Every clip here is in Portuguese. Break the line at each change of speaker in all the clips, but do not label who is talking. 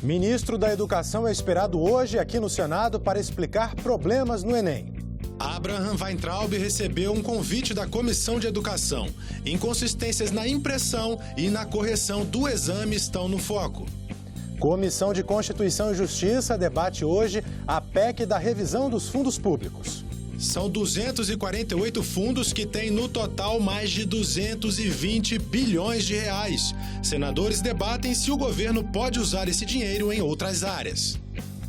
Ministro da Educação é esperado hoje aqui no Senado para explicar problemas no Enem. Abraham Weintraub recebeu um convite da Comissão de Educação. Inconsistências na impressão e na correção do exame estão no foco. Comissão de Constituição e Justiça debate hoje a PEC da revisão dos fundos públicos. São 248 fundos que têm no total mais de 220 bilhões de reais. Senadores debatem se o governo pode usar esse dinheiro em outras áreas.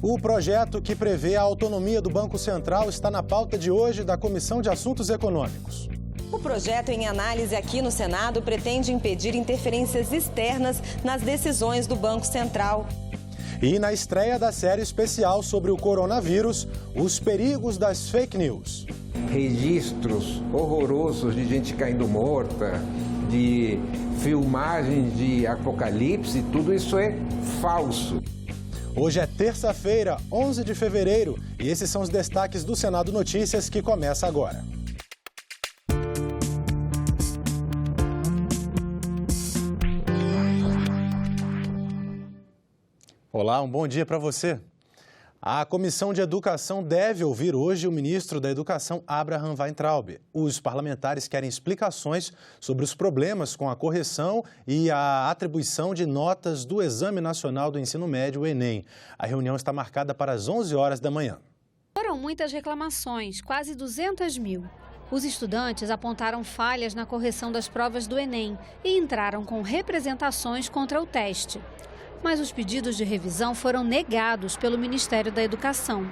O projeto que prevê a autonomia do Banco Central está na pauta de hoje da Comissão de Assuntos Econômicos.
O projeto em análise aqui no Senado pretende impedir interferências externas nas decisões do Banco Central.
E na estreia da série especial sobre o coronavírus, os perigos das fake news.
Registros horrorosos de gente caindo morta, de filmagens de apocalipse, tudo isso é falso.
Hoje é terça-feira, 11 de fevereiro, e esses são os destaques do Senado Notícias que começa agora. Olá, um bom dia para você. A Comissão de Educação deve ouvir hoje o ministro da Educação, Abraham Weintraub. Os parlamentares querem explicações sobre os problemas com a correção e a atribuição de notas do Exame Nacional do Ensino Médio, o Enem. A reunião está marcada para as 11 horas da manhã.
Foram muitas reclamações, quase 200 mil. Os estudantes apontaram falhas na correção das provas do Enem e entraram com representações contra o teste. Mas os pedidos de revisão foram negados pelo Ministério da Educação.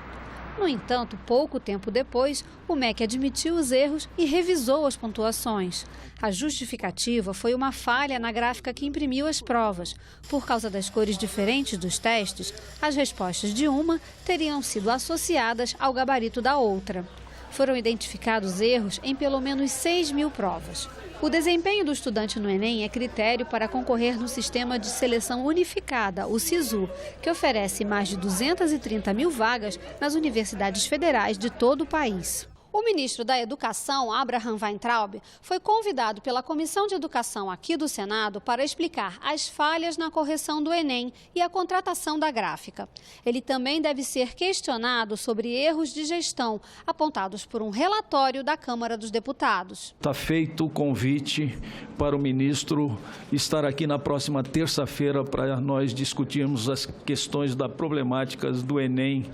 No entanto, pouco tempo depois, o MEC admitiu os erros e revisou as pontuações. A justificativa foi uma falha na gráfica que imprimiu as provas. Por causa das cores diferentes dos testes, as respostas de uma teriam sido associadas ao gabarito da outra. Foram identificados erros em pelo menos 6 mil provas. O desempenho do estudante no Enem é critério para concorrer no Sistema de Seleção Unificada, o SISU, que oferece mais de 230 mil vagas nas universidades federais de todo o país. O ministro da Educação, Abraham Weintraub, foi convidado pela Comissão de Educação aqui do Senado para explicar as falhas na correção do Enem e a contratação da gráfica. Ele também deve ser questionado sobre erros de gestão apontados por um relatório da Câmara dos Deputados.
Está feito o convite para o ministro estar aqui na próxima terça-feira para nós discutirmos as questões das problemáticas do Enem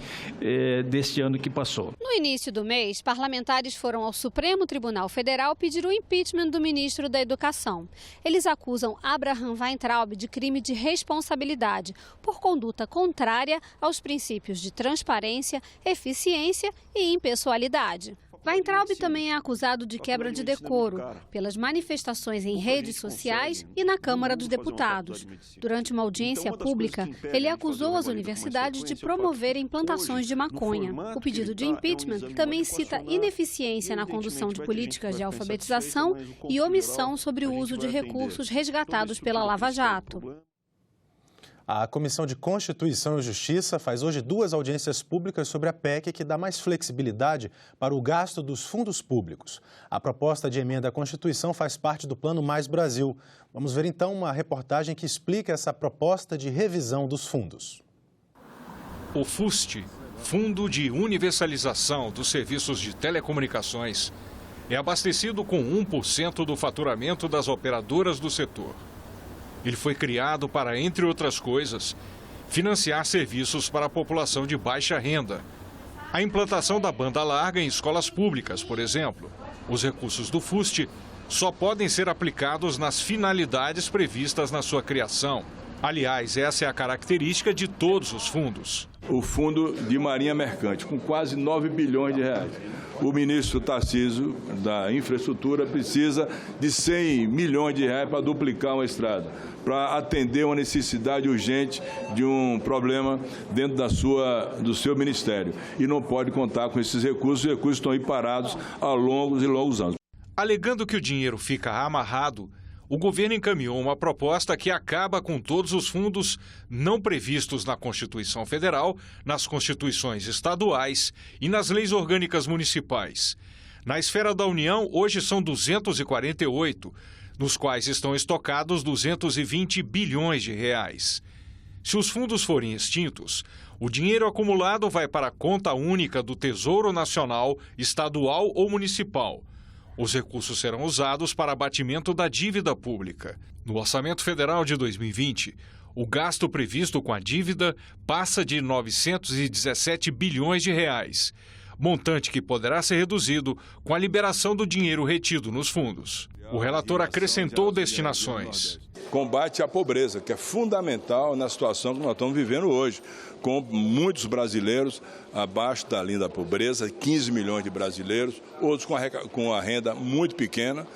deste ano que passou.
No início do mês, parlamentares foram ao Supremo Tribunal Federal pedir o impeachment do ministro da Educação. Eles acusam Abraham Weintraub de crime de responsabilidade por conduta contrária aos princípios de transparência, eficiência e impessoalidade. Weintraub também é acusado de quebra de decoro pelas manifestações em redes sociais e na Câmara dos Deputados. Durante uma audiência pública, ele acusou as universidades de promoverem plantações de maconha. O pedido de impeachment também cita ineficiência na condução de políticas de alfabetização e omissão sobre o uso de recursos resgatados pela Lava Jato.
A Comissão de Constituição e Justiça faz hoje 2 audiências públicas sobre a PEC que dá mais flexibilidade para o gasto dos fundos públicos. A proposta de emenda à Constituição faz parte do Plano Mais Brasil. Vamos ver então uma reportagem que explica essa proposta de revisão dos fundos.
O FUST, Fundo de Universalização dos Serviços de Telecomunicações, é abastecido com 1% do faturamento das operadoras do setor. Ele foi criado para, entre outras coisas, financiar serviços para a população de baixa renda. A implantação da banda larga em escolas públicas, por exemplo. Os recursos do FUST só podem ser aplicados nas finalidades previstas na sua criação. Aliás, essa é a característica de todos os fundos.
O Fundo de Marinha Mercante, com quase 9 bilhões de reais. O ministro Tarcísio, da Infraestrutura, precisa de 100 milhões de reais para duplicar uma estrada, para atender uma necessidade urgente de um problema dentro do seu ministério. E não pode contar com esses recursos, os recursos estão aí parados há longos e longos anos.
Alegando que o dinheiro fica amarrado, o governo encaminhou uma proposta que acaba com todos os fundos não previstos na Constituição Federal, nas Constituições estaduais e nas leis orgânicas municipais. Na esfera da União, hoje são 248, nos quais estão estocados 220 bilhões de reais. Se os fundos forem extintos, o dinheiro acumulado vai para a conta única do Tesouro Nacional, estadual ou municipal. Os recursos serão usados para abatimento da dívida pública. No Orçamento Federal de 2020, o gasto previsto com a dívida passa de 917 bilhões de reais, montante que poderá ser reduzido com a liberação do dinheiro retido nos fundos. O relator acrescentou destinações.
Combate à pobreza, que é fundamental na situação que nós estamos vivendo hoje, com muitos brasileiros abaixo da linha da pobreza, 15 milhões de brasileiros, outros com a renda muito pequena,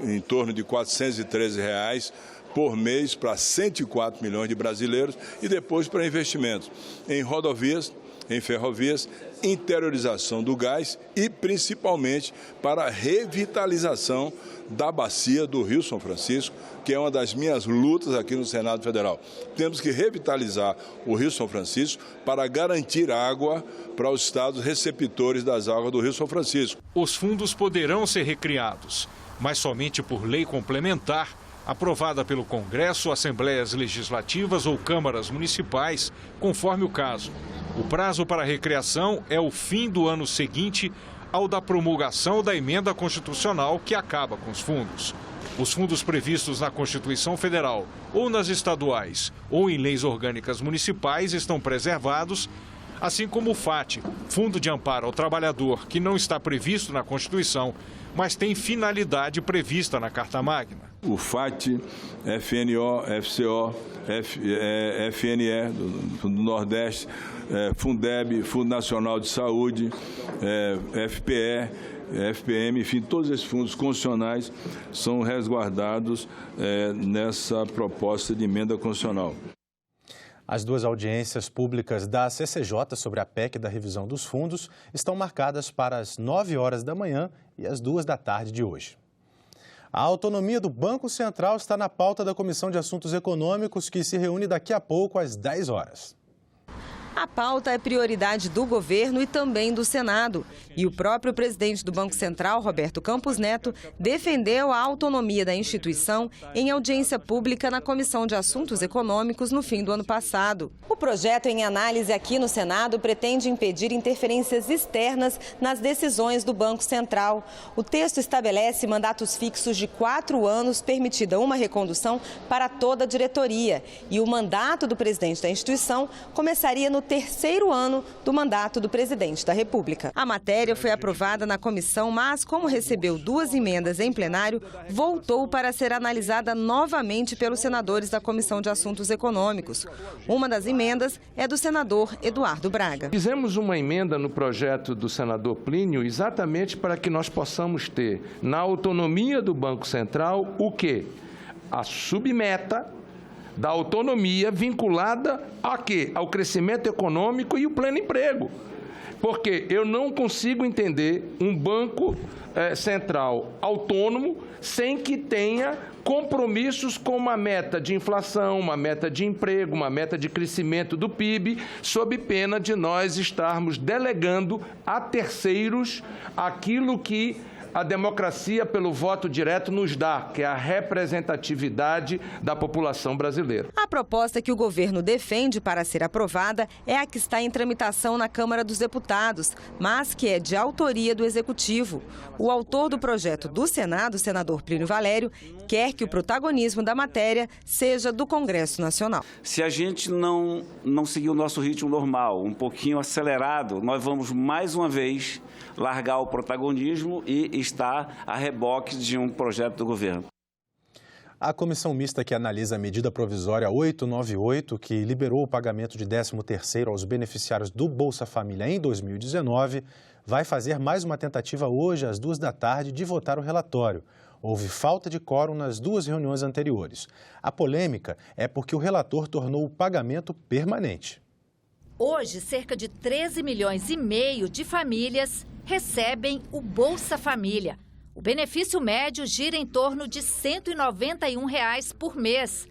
em torno de R$ 413 por mês para 104 milhões de brasileiros, e depois para investimentos em rodovias, em ferrovias, interiorização do gás e principalmente para a revitalização da bacia do Rio São Francisco, que é uma das minhas lutas aqui no Senado Federal. Temos que revitalizar o Rio São Francisco para garantir água para os estados receptores das águas do Rio São Francisco.
Os fundos poderão ser recriados, mas somente por lei complementar, aprovada pelo Congresso, Assembleias Legislativas ou câmaras municipais, conforme o caso. O prazo para a recriação é o fim do ano seguinte ao da promulgação da emenda constitucional que acaba com os fundos. Os fundos previstos na Constituição Federal ou nas estaduais ou em leis orgânicas municipais estão preservados, assim como o FAT, Fundo de Amparo ao Trabalhador, que não está previsto na Constituição, mas tem finalidade prevista na Carta Magna.
O FAT, FNO, FCO, FNE do Nordeste, Fundeb, Fundo Nacional de Saúde, FPE, FPM, enfim, todos esses fundos constitucionais são resguardados nessa proposta de emenda constitucional.
As duas audiências públicas da CCJ sobre a PEC da revisão dos fundos estão marcadas para as 9 horas da manhã e as 2 da tarde de hoje. A autonomia do Banco Central está na pauta da Comissão de Assuntos Econômicos, que se reúne daqui a pouco às 10 horas.
A pauta é prioridade do governo e também do Senado. E o próprio presidente do Banco Central, Roberto Campos Neto, defendeu a autonomia da instituição em audiência pública na Comissão de Assuntos Econômicos no fim do ano passado. O projeto em análise aqui no Senado pretende impedir interferências externas nas decisões do Banco Central. O texto estabelece mandatos fixos de 4 anos, permitida uma recondução para toda a diretoria. E o mandato do presidente da instituição começaria no 3º ano do mandato do presidente da República. A matéria foi aprovada na comissão, mas como recebeu 2 emendas em plenário, voltou para ser analisada novamente pelos senadores da Comissão de Assuntos Econômicos. Uma das emendas é do senador Eduardo Braga.
Fizemos uma emenda no projeto do senador Plínio exatamente para que nós possamos ter na autonomia do Banco Central o quê? A submeta da autonomia vinculada a quê? Ao crescimento econômico e o pleno emprego. Porque eu não consigo entender um banco central autônomo sem que tenha compromissos com uma meta de inflação, uma meta de emprego, uma meta de crescimento do PIB, sob pena de nós estarmos delegando a terceiros aquilo que a democracia pelo voto direto nos dá, que é a representatividade da população brasileira.
A proposta que o governo defende para ser aprovada é a que está em tramitação na Câmara dos Deputados, mas que é de autoria do Executivo. O autor do projeto do Senado, o senador Plínio Valério, quer que o protagonismo da matéria seja do Congresso Nacional.
Se a gente não seguir o nosso ritmo normal, um pouquinho acelerado, nós vamos mais uma vez largar o protagonismo e estar a reboque de um projeto do governo.
A comissão mista que analisa a medida provisória 898, que liberou o pagamento de 13º aos beneficiários do Bolsa Família em 2019, vai fazer mais uma tentativa hoje às 2 da tarde de votar o relatório. Houve falta de quórum nas 2 reuniões anteriores. A polêmica é porque o relator tornou o pagamento permanente.
Hoje, cerca de 13 milhões e meio de famílias recebem o Bolsa Família. O benefício médio gira em torno de R$ 191 por mês.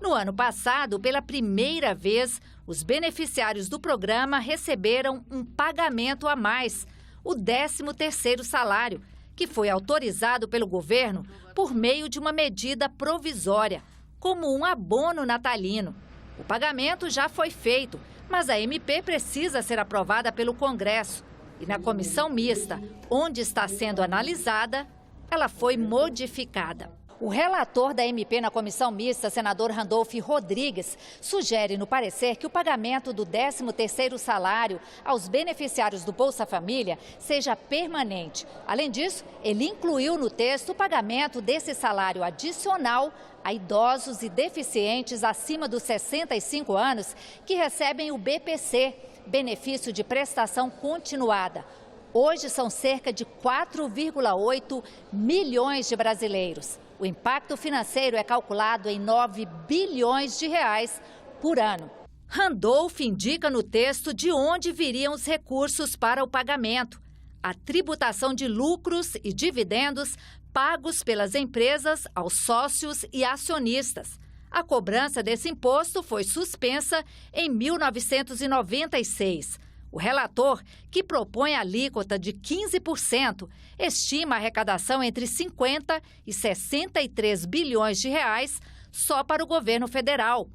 No ano passado, pela primeira vez, os beneficiários do programa receberam um pagamento a mais, o 13º salário, que foi autorizado pelo governo por meio de uma medida provisória, como um abono natalino. O pagamento já foi feito, mas a MP precisa ser aprovada pelo Congresso. E na comissão mista, onde está sendo analisada, ela foi modificada. O relator da MP na comissão mista, senador Randolph Rodrigues, sugere no parecer que o pagamento do 13º salário aos beneficiários do Bolsa Família seja permanente. Além disso, ele incluiu no texto o pagamento desse salário adicional a idosos e deficientes acima dos 65 anos que recebem o BPC, benefício de prestação continuada. Hoje são cerca de 4,8 milhões de brasileiros. O impacto financeiro é calculado em 9 bilhões de reais por ano. Randolph indica no texto de onde viriam os recursos para o pagamento. A tributação de lucros e dividendos pagos pelas empresas aos sócios e acionistas. A cobrança desse imposto foi suspensa em 1996. O relator, que propõe a alíquota de 15%, estima a arrecadação entre 50 e 63 bilhões de reais só para o governo federal.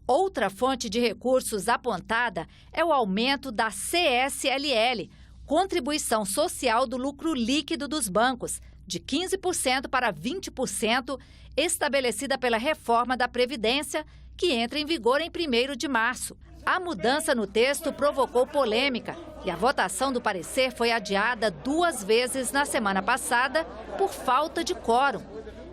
Outra fonte de recursos apontada é o aumento da CSLL, Contribuição Social do Lucro Líquido dos Bancos, de 15% para 20%, estabelecida pela reforma da Previdência, que entra em vigor em 1º de março. A mudança no texto provocou polêmica e a votação do parecer foi adiada 2 vezes na semana passada por falta de quórum.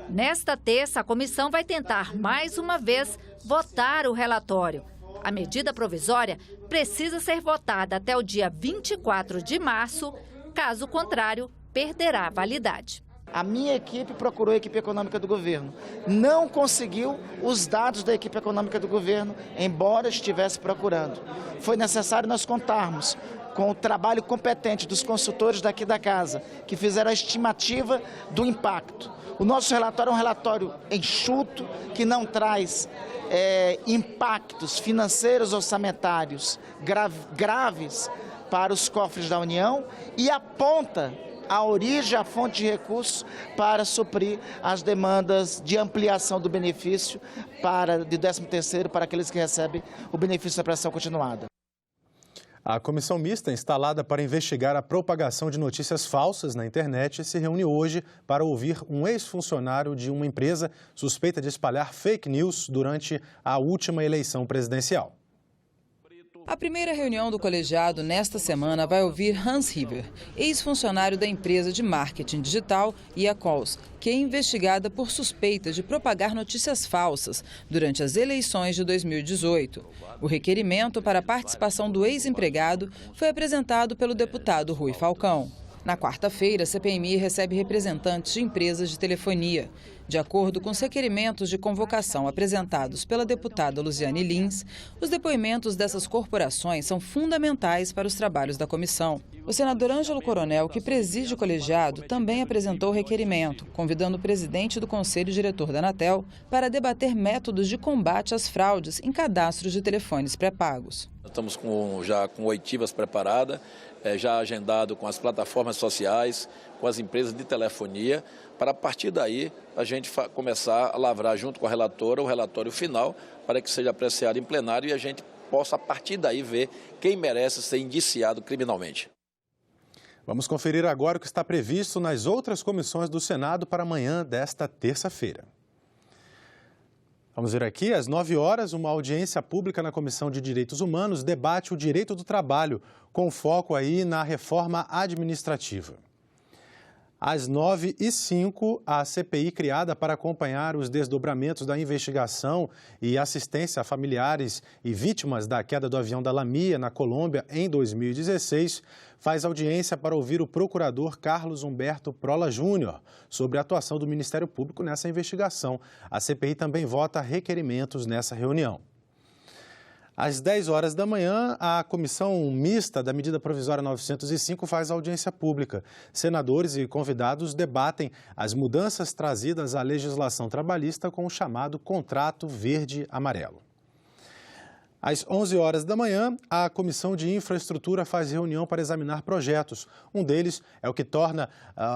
Nesta terça, a comissão vai tentar mais uma vez votar o relatório. A medida provisória precisa ser votada até o dia 24 de março, caso contrário, perderá a validade.
A minha equipe procurou a equipe econômica do governo. Não conseguiu os dados da equipe econômica do governo, embora estivesse procurando. Foi necessário nós contarmos com o trabalho competente dos consultores daqui da casa, que fizeram a estimativa do impacto. O nosso relatório é um relatório enxuto, que não traz impactos financeiros orçamentários graves para os cofres da União e aponta a origem, a fonte de recursos para suprir as demandas de ampliação do benefício de 13º para aqueles que recebem o benefício da prestação continuada.
A comissão mista, instalada para investigar a propagação de notícias falsas na internet, se reúne hoje para ouvir um ex-funcionário de uma empresa suspeita de espalhar fake news durante a última eleição presidencial.
A primeira reunião do colegiado nesta semana vai ouvir Hans River, ex-funcionário da empresa de marketing digital Iacols, que é investigada por suspeita de propagar notícias falsas durante as eleições de 2018. O requerimento para a participação do ex-empregado foi apresentado pelo deputado Rui Falcão. Na quarta-feira, a CPMI recebe representantes de empresas de telefonia. De acordo com os requerimentos de convocação apresentados pela deputada Luziane Lins, os depoimentos dessas corporações são fundamentais para os trabalhos da comissão. O senador Ângelo Coronel, que preside o colegiado, também apresentou o requerimento, convidando o presidente do Conselho Diretor da Anatel para debater métodos de combate às fraudes em cadastros de telefones pré-pagos.
Estamos já com oitivas preparadas, já agendado com as plataformas sociais, com as empresas de telefonia, para a partir daí a gente começar a lavrar junto com a relatora o relatório final para que seja apreciado em plenário e a gente possa a partir daí ver quem merece ser indiciado criminalmente.
Vamos conferir agora o que está previsto nas outras comissões do Senado para amanhã desta terça-feira. Vamos ver aqui, às 9 horas, uma audiência pública na Comissão de Direitos Humanos debate o direito do trabalho, com foco aí na reforma administrativa. Às 9h05, a CPI criada para acompanhar os desdobramentos da investigação e assistência a familiares e vítimas da queda do avião da Lamia, na Colômbia, em 2016, faz audiência para ouvir o procurador Carlos Humberto Prola Júnior sobre a atuação do Ministério Público nessa investigação. A CPI também vota requerimentos nessa reunião. Às 10 horas da manhã, a comissão mista da medida provisória 905 faz audiência pública. Senadores e convidados debatem as mudanças trazidas à legislação trabalhista com o chamado contrato verde-amarelo. Às 11 horas da manhã, a Comissão de Infraestrutura faz reunião para examinar projetos. Um deles é o que torna,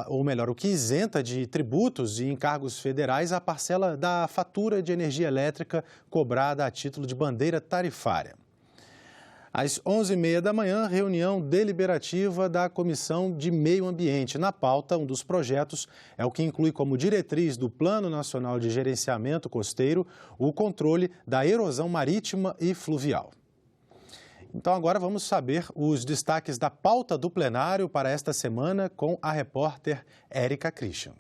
o que isenta de tributos e encargos federais a parcela da fatura de energia elétrica cobrada a título de bandeira tarifária. Às 11h30 da manhã, reunião deliberativa da Comissão de Meio Ambiente. Na pauta, um dos projetos é o que inclui como diretriz do Plano Nacional de Gerenciamento Costeiro o controle da erosão marítima e fluvial. Então agora vamos saber os destaques da pauta do plenário para esta semana com a repórter Érica Christian.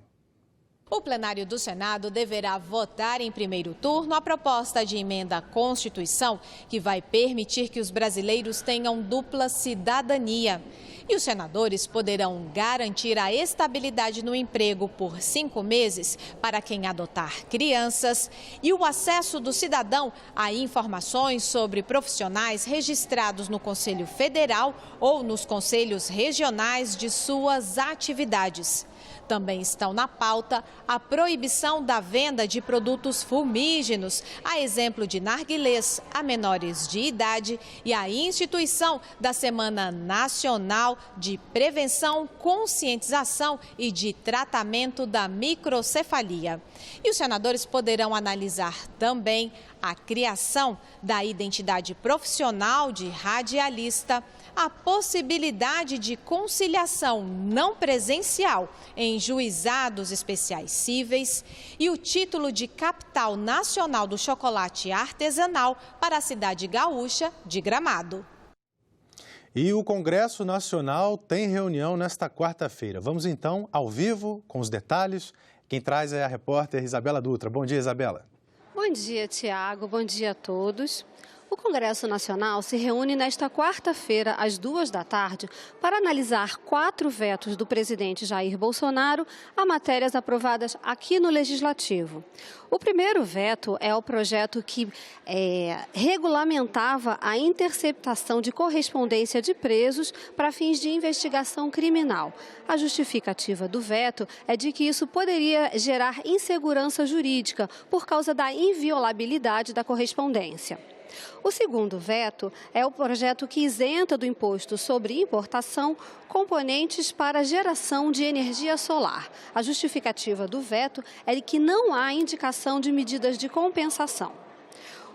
O plenário do Senado deverá votar em primeiro turno a proposta de emenda à Constituição que vai permitir que os brasileiros tenham dupla cidadania. E os senadores poderão garantir a estabilidade no emprego por 5 meses para quem adotar crianças e o acesso do cidadão a informações sobre profissionais registrados no Conselho Federal ou nos conselhos regionais de suas atividades. Também estão na pauta a proibição da venda de produtos fumígenos, a exemplo de narguilés a menores de idade e a instituição da Semana Nacional de Prevenção, Conscientização e de Tratamento da Microcefalia. E os senadores poderão analisar também a criação da identidade profissional de radialista, a possibilidade de conciliação não presencial em juizados especiais cíveis e o título de capital nacional do chocolate artesanal para a cidade gaúcha de Gramado.
E o Congresso Nacional tem reunião nesta quarta-feira. Vamos então ao vivo com os detalhes. Quem traz é a repórter Isabela Dutra. Bom dia, Isabela.
Bom dia, Tiago. Bom dia a todos. O Congresso Nacional se reúne nesta quarta-feira, às 14h, para analisar 4 vetos do presidente Jair Bolsonaro a matérias aprovadas aqui no Legislativo. O primeiro veto é o projeto que regulamentava a interceptação de correspondência de presos para fins de investigação criminal. A justificativa do veto é de que isso poderia gerar insegurança jurídica por causa da inviolabilidade da correspondência. O segundo veto é o projeto que isenta do imposto sobre importação componentes para geração de energia solar. A justificativa do veto é de que não há indicação de medidas de compensação.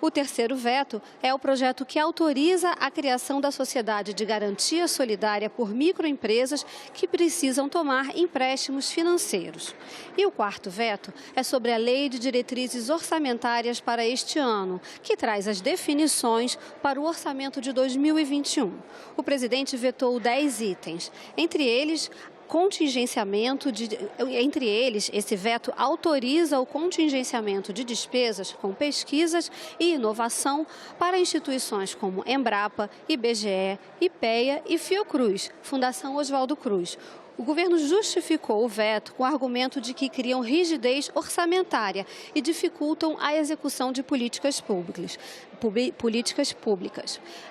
O terceiro veto é o projeto que autoriza a criação da Sociedade de Garantia Solidária por microempresas que precisam tomar empréstimos financeiros. E o quarto veto é sobre a Lei de Diretrizes Orçamentárias para este ano, que traz as definições para o orçamento de 2021. O presidente vetou 10 itens, entre eles, esse veto autoriza o contingenciamento de despesas com pesquisas e inovação para instituições como Embrapa, IBGE, IPEA e Fiocruz, Fundação Oswaldo Cruz. O governo justificou o veto com o argumento de que criam rigidez orçamentária e dificultam a execução de políticas públicas.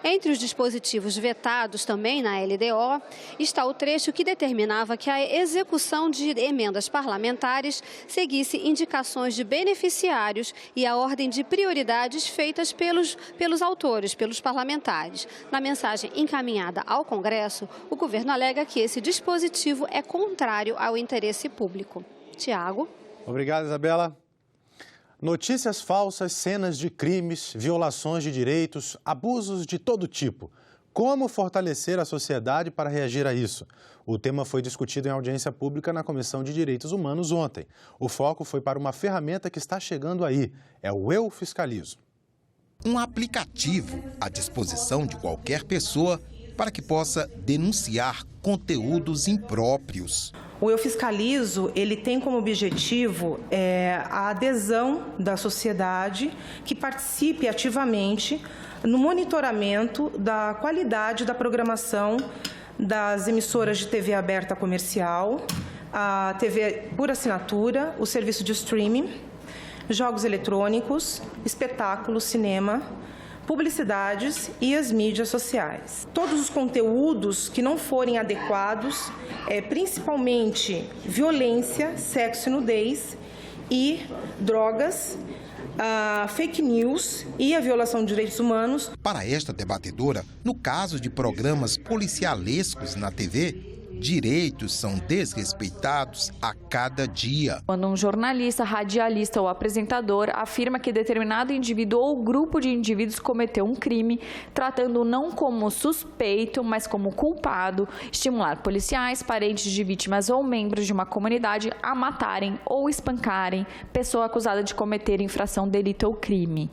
Entre os dispositivos vetados também na LDO está o trecho que determinava que a execução de emendas parlamentares seguisse indicações de beneficiários e a ordem de prioridades feitas pelos autores, pelos parlamentares. Na mensagem encaminhada ao Congresso, o governo alega que esse dispositivo é contrário ao interesse público. Tiago.
Obrigado, Isabela. Notícias falsas, cenas de crimes, violações de direitos, abusos de todo tipo. Como fortalecer a sociedade para reagir a isso? O tema foi discutido em audiência pública na Comissão de Direitos Humanos ontem. O foco foi para uma ferramenta que está chegando aí, é o Eu Fiscalizo.
Um aplicativo à disposição de qualquer pessoa para que possa denunciar conteúdos impróprios.
O Eu Fiscalizo, ele tem como objetivo a adesão da sociedade que participe ativamente no monitoramento da qualidade da programação das emissoras de TV aberta comercial, a TV por assinatura, o serviço de streaming, jogos eletrônicos, espetáculos, cinema, publicidades e as mídias sociais. Todos os conteúdos que não forem adequados, principalmente violência, sexo e nudez e drogas, a fake news e a violação de direitos humanos.
Para esta debatedora, no caso de programas policialescos na TV, direitos são desrespeitados a cada dia.
Quando um jornalista, radialista ou apresentador afirma que determinado indivíduo ou grupo de indivíduos cometeu um crime, tratando não como suspeito, mas como culpado, estimular policiais, parentes de vítimas ou membros de uma comunidade a matarem ou espancarem pessoa acusada de cometer infração, delito ou crime.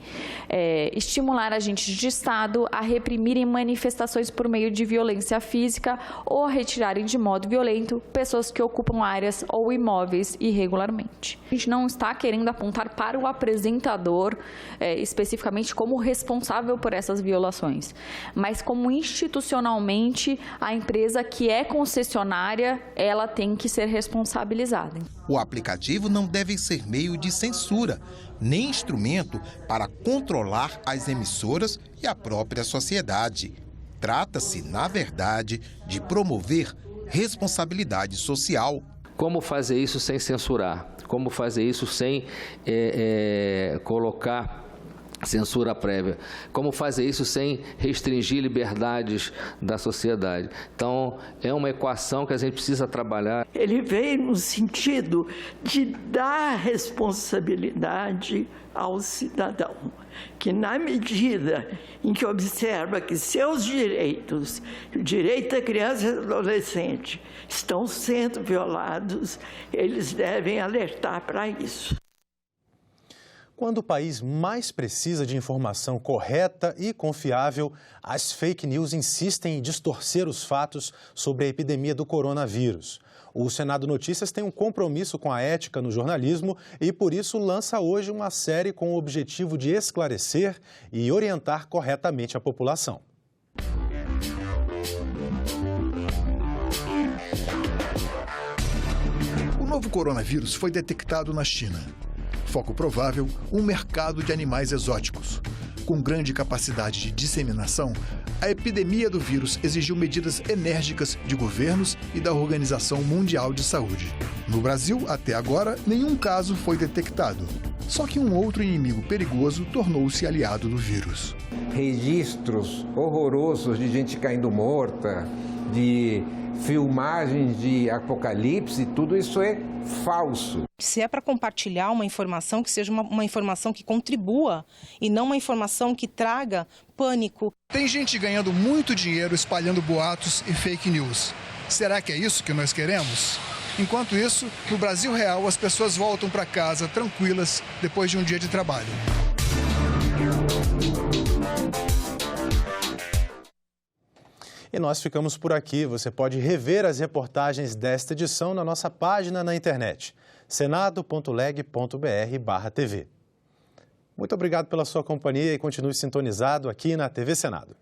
Estimular agentes de Estado a reprimirem manifestações por meio de violência física ou a retirarem de modo violento pessoas que ocupam áreas ou imóveis irregularmente. A gente não está querendo apontar para o apresentador especificamente como responsável por essas violações, mas como institucionalmente a empresa que é concessionária, ela tem que ser responsabilizada.
O aplicativo não deve ser meio de censura, nem instrumento para controlar as emissoras e a própria sociedade. Trata-se, na verdade, de promover responsabilidade social.
Como fazer isso sem censurar? Como fazer isso sem colocar censura prévia? Como fazer isso sem restringir liberdades da sociedade? Então, é uma equação que a gente precisa trabalhar.
Ele veio no sentido de dar responsabilidade ao cidadão, que na medida em que observa que seus direitos, o direito da criança e do adolescente, estão sendo violados, eles devem alertar para isso.
Quando o país mais precisa de informação correta e confiável, as fake news insistem em distorcer os fatos sobre a epidemia do coronavírus. O Senado Notícias tem um compromisso com a ética no jornalismo e, por isso, lança hoje uma série com o objetivo de esclarecer e orientar corretamente a população.
O novo coronavírus foi detectado na China. Foco provável, um mercado de animais exóticos. Com grande capacidade de disseminação, a epidemia do vírus exigiu medidas enérgicas de governos e da Organização Mundial de Saúde. No Brasil, até agora, nenhum caso foi detectado. Só que um outro inimigo perigoso tornou-se aliado do vírus.
Registros horrorosos de gente caindo morta, de filmagens de apocalipse, tudo isso é falso.
Se é para compartilhar uma informação, que seja uma informação que contribua e não uma informação que traga pânico.
Tem gente ganhando muito dinheiro espalhando boatos e fake news. Será que é isso que nós queremos? Enquanto isso, no Brasil real, as pessoas voltam para casa tranquilas depois de um dia de trabalho.
E nós ficamos por aqui. Você pode rever as reportagens desta edição na nossa página na internet, senado.leg.br/tv. Muito obrigado pela sua companhia e continue sintonizado aqui na TV Senado.